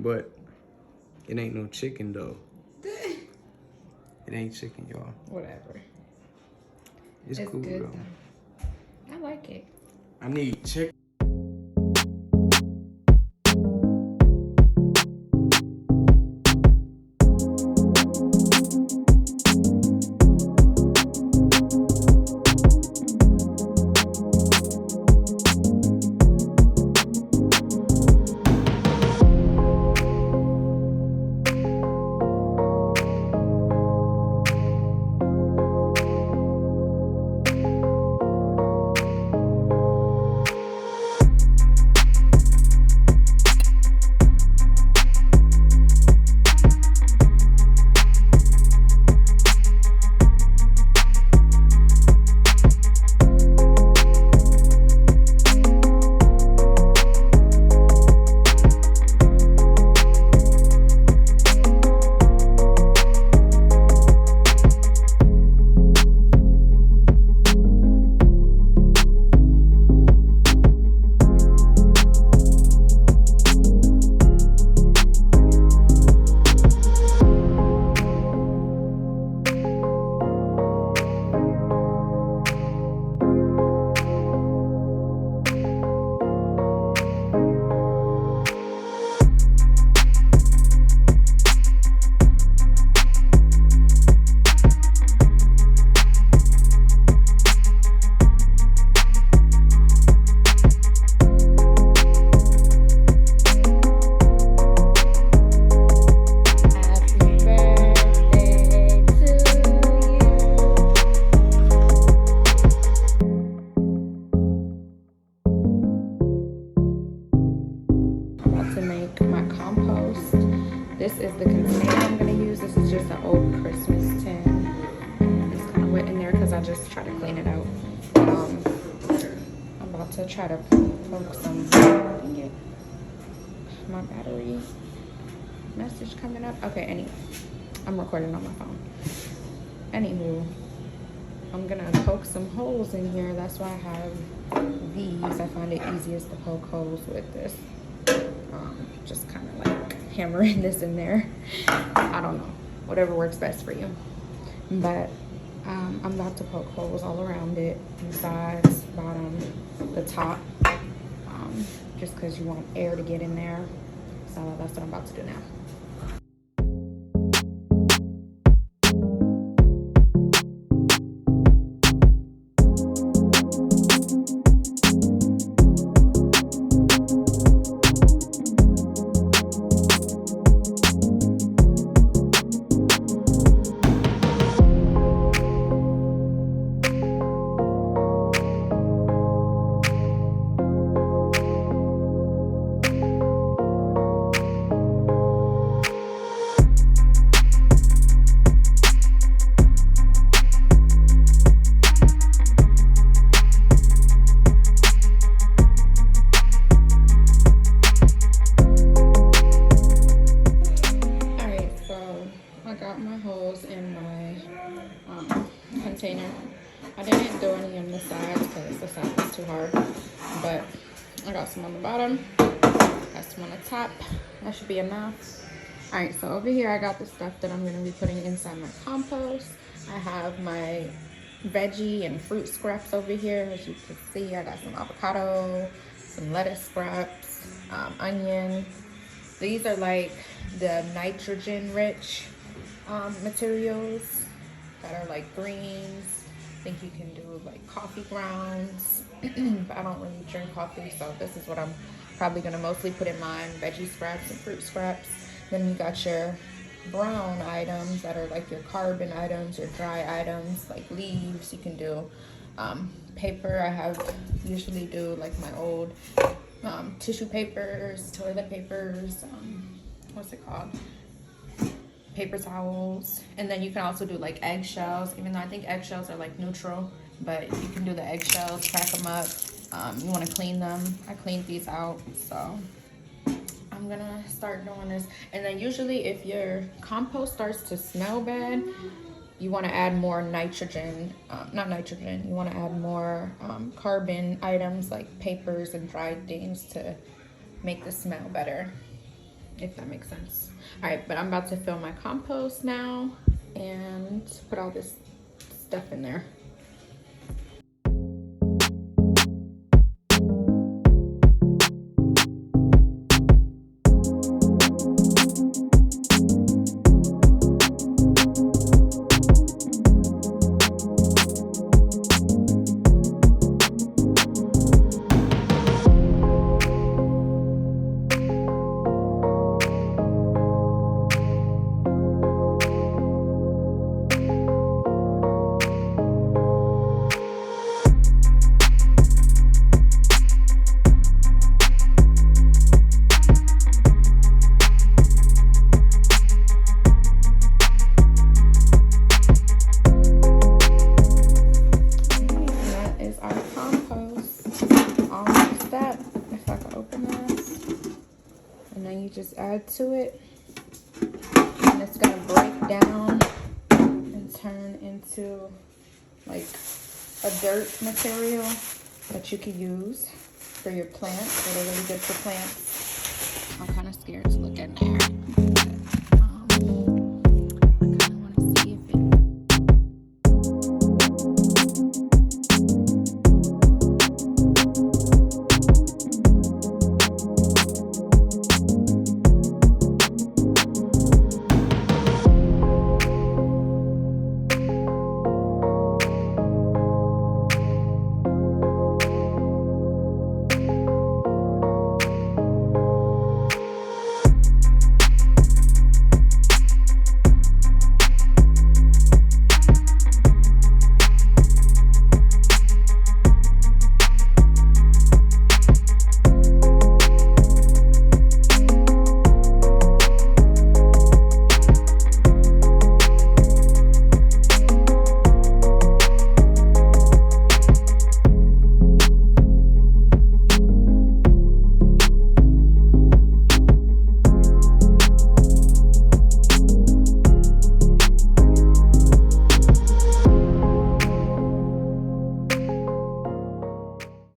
But it ain't no chicken though. It ain't chicken, y'all. Whatever. It's cool good though. I like it. I need chicken. This is the container I'm going to use. This is just an old Christmas tin. It's kind of wet in there because I just tried to clean it out. I'm about to try to poke some. Dang it. My battery message coming up. Okay, anyway. I'm recording on my phone. Anywho, I'm going to poke some holes in here. That's why I have these. I find it easiest to poke holes with this. Just kind of like hammering this in there. I don't know, whatever works best for you. But I'm about to poke holes all around it, the sides, bottom, the top, just because you want air to get in there. So that's what I'm about to do now. Container. I didn't do any on the sides because the side was too hard, but I got some on the bottom, got some on the top. That should be enough. All right, so over here I got the stuff that I'm going to be putting inside my compost. I have my veggie and fruit scraps over here. As you can see, I got some avocado, some lettuce scraps, onion. These are like the nitrogen rich materials that are like greens. I think you can do like coffee grounds, but I don't really drink coffee, so this is what I'm probably gonna mostly put in mine: veggie scraps and fruit scraps. Then you got your brown items that are like your carbon items, your dry items like leaves. You can do paper. I usually do like my old tissue papers, toilet papers, what's it called? Paper towels. And then you can also do like eggshells, even though I think eggshells are like neutral, but you can do the eggshells, crack them up. You want to clean them. I cleaned these out, so I'm gonna start doing this. And then usually if your compost starts to smell bad, you want to add more nitrogen, not nitrogen, you want to add more carbon items like papers and dried things to make the smell better. if that makes sense. All right, but I'm about to fill my compost now and put all this stuff in there. Just add to it, and it's gonna break down and turn into like a dirt material that you can use for your plants. They're really good for plants. I'm kind of scared.